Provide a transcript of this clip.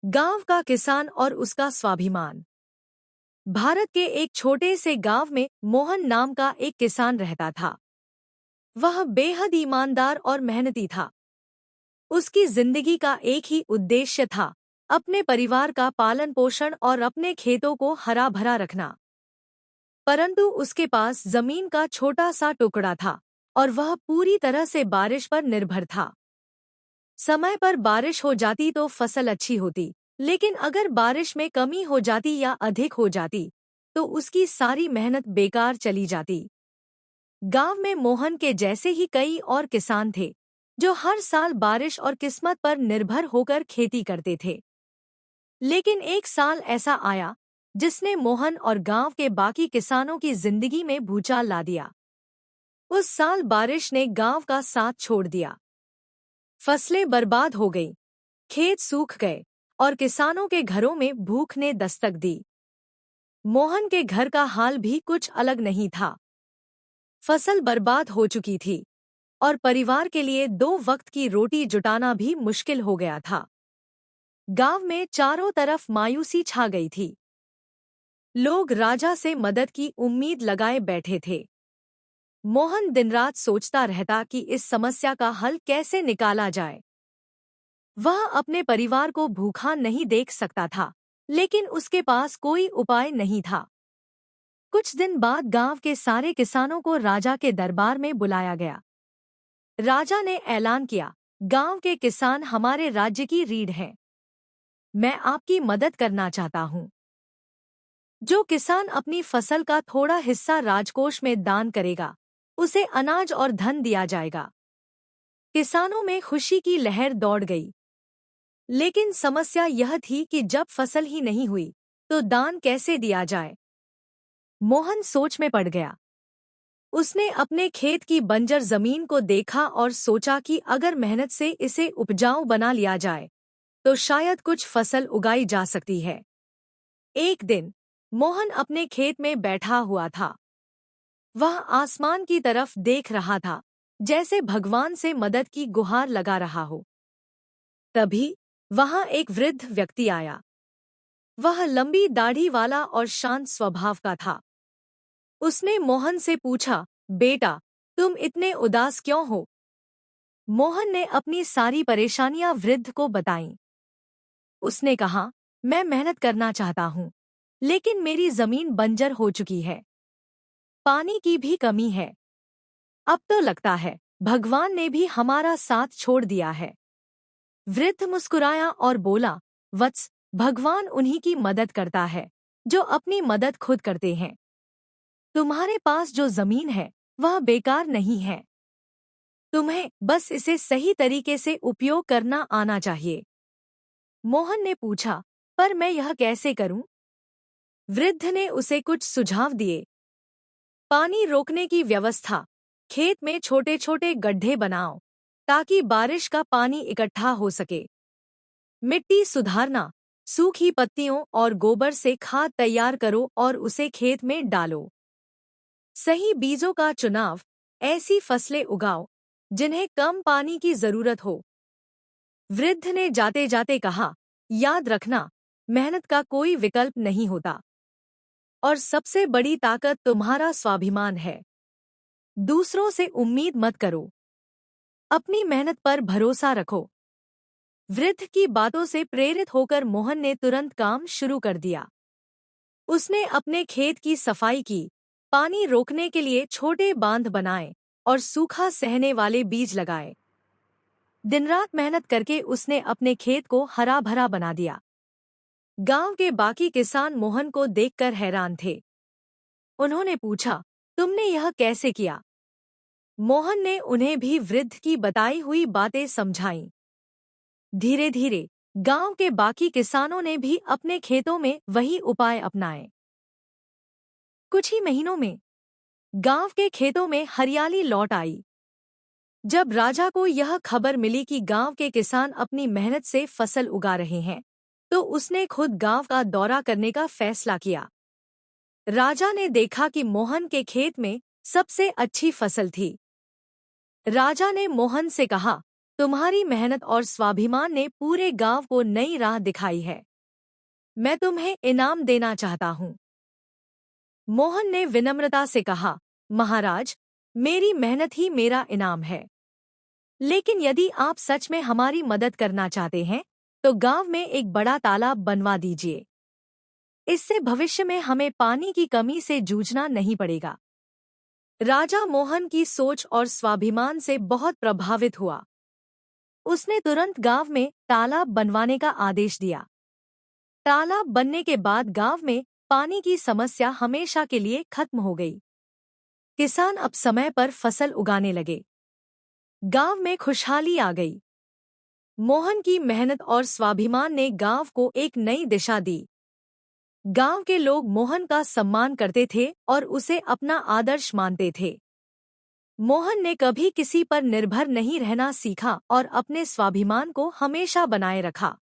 गांव का किसान और उसका स्वाभिमान। भारत के एक छोटे से गांव में मोहन नाम का एक किसान रहता था। वह बेहद ईमानदार और मेहनती था। उसकी जिंदगी का एक ही उद्देश्य था, अपने परिवार का पालन पोषण और अपने खेतों को हरा भरा रखना। परंतु उसके पास जमीन का छोटा सा टुकड़ा था और वह पूरी तरह से बारिश पर निर्भर था। समय पर बारिश हो जाती तो फसल अच्छी होती, लेकिन अगर बारिश में कमी हो जाती या अधिक हो जाती तो उसकी सारी मेहनत बेकार चली जाती। गांव में मोहन के जैसे ही कई और किसान थे जो हर साल बारिश और किस्मत पर निर्भर होकर खेती करते थे। लेकिन एक साल ऐसा आया जिसने मोहन और गांव के बाकी किसानों की जिंदगी में भूचाल ला दिया। उस साल बारिश ने गांव का साथ छोड़ दिया। फसलें बर्बाद हो गईं, खेत सूख गए और किसानों के घरों में भूख ने दस्तक दी। मोहन के घर का हाल भी कुछ अलग नहीं था। फसल बर्बाद हो चुकी थी और परिवार के लिए 2 वक्त की रोटी जुटाना भी मुश्किल हो गया था। गांव में चारों तरफ मायूसी छा गई थी। लोग राजा से मदद की उम्मीद लगाए बैठे थे। मोहन दिन-रात सोचता रहता कि इस समस्या का हल कैसे निकाला जाए। वह अपने परिवार को भूखा नहीं देख सकता था, लेकिन उसके पास कोई उपाय नहीं था। कुछ दिन बाद गांव के सारे किसानों को राजा के दरबार में बुलाया गया। राजा ने ऐलान किया, गांव के किसान हमारे राज्य की रीढ़ हैं। मैं आपकी मदद करना चाहता हूं। जो किसान अपनी फसल का थोड़ा हिस्सा राजकोष में दान करेगा, उसे अनाज और धन दिया जाएगा। किसानों में खुशी की लहर दौड़ गई। लेकिन समस्या यह थी कि जब फसल ही नहीं हुई तो दान कैसे दिया जाए। मोहन सोच में पड़ गया। उसने अपने खेत की बंजर जमीन को देखा और सोचा कि अगर मेहनत से इसे उपजाऊ बना लिया जाए तो शायद कुछ फसल उगाई जा सकती है। एक दिन मोहन अपने खेत में बैठा हुआ था। वह आसमान की तरफ देख रहा था, जैसे भगवान से मदद की गुहार लगा रहा हो। तभी वहां एक वृद्ध व्यक्ति आया। वह लंबी दाढ़ी वाला और शांत स्वभाव का था। उसने मोहन से पूछा, बेटा, तुम इतने उदास क्यों हो? मोहन ने अपनी सारी परेशानियां वृद्ध को बताईं। उसने कहा, मैं मेहनत करना चाहता हूं, लेकिन मेरी जमीन बंजर हो चुकी है। पानी की भी कमी है। अब तो लगता है भगवान ने भी हमारा साथ छोड़ दिया है। वृद्ध मुस्कुराया और बोला, वत्स, भगवान उन्हीं की मदद करता है जो अपनी मदद खुद करते हैं। तुम्हारे पास जो जमीन है वह बेकार नहीं है। तुम्हें बस इसे सही तरीके से उपयोग करना आना चाहिए। मोहन ने पूछा, पर मैं यह कैसे करूं? वृद्ध ने उसे कुछ सुझाव दिए। पानी रोकने की व्यवस्था, खेत में छोटे छोटे गड्ढे बनाओ ताकि बारिश का पानी इकट्ठा हो सके। मिट्टी सुधारना, सूखी पत्तियों और गोबर से खाद तैयार करो और उसे खेत में डालो। सही बीजों का चुनाव, ऐसी फसलें उगाओ जिन्हें कम पानी की जरूरत हो। वृद्ध ने जाते जाते कहा, याद रखना, मेहनत का कोई विकल्प नहीं होता और सबसे बड़ी ताकत तुम्हारा स्वाभिमान है। दूसरों से उम्मीद मत करो, अपनी मेहनत पर भरोसा रखो। वृद्ध की बातों से प्रेरित होकर मोहन ने तुरंत काम शुरू कर दिया। उसने अपने खेत की सफाई की, पानी रोकने के लिए छोटे बांध बनाए और सूखा सहने वाले बीज लगाए। दिन-रात मेहनत करके उसने अपने खेत को हरा भरा बना दिया। गांव के बाकी किसान मोहन को देखकर हैरान थे। उन्होंने पूछा, तुमने यह कैसे किया? मोहन ने उन्हें भी वृद्ध की बताई हुई बातें समझाईं। धीरे धीरे गांव के बाकी किसानों ने भी अपने खेतों में वही उपाय अपनाए। कुछ ही महीनों में गांव के खेतों में हरियाली लौट आई। जब राजा को यह खबर मिली कि गांव के किसान अपनी मेहनत से फसल उगा रहे हैं, तो उसने खुद गांव का दौरा करने का फैसला किया। राजा ने देखा कि मोहन के खेत में सबसे अच्छी फसल थी। राजा ने मोहन से कहा, तुम्हारी मेहनत और स्वाभिमान ने पूरे गांव को नई राह दिखाई है। मैं तुम्हें इनाम देना चाहता हूँ। मोहन ने विनम्रता से कहा, महाराज, मेरी मेहनत ही मेरा इनाम है। लेकिन यदि आप सच में हमारी मदद करना चाहते हैं तो गांव में एक बड़ा तालाब बनवा दीजिए। इससे भविष्य में हमें पानी की कमी से जूझना नहीं पड़ेगा। राजा मोहन की सोच और स्वाभिमान से बहुत प्रभावित हुआ। उसने तुरंत गांव में तालाब बनवाने का आदेश दिया। तालाब बनने के बाद गांव में पानी की समस्या हमेशा के लिए खत्म हो गई। किसान अब समय पर फसल उगाने लगे। गांव में खुशहाली आ गई। मोहन की मेहनत और स्वाभिमान ने गांव को एक नई दिशा दी। गांव के लोग मोहन का सम्मान करते थे और उसे अपना आदर्श मानते थे। मोहन ने कभी किसी पर निर्भर नहीं रहना सीखा और अपने स्वाभिमान को हमेशा बनाए रखा।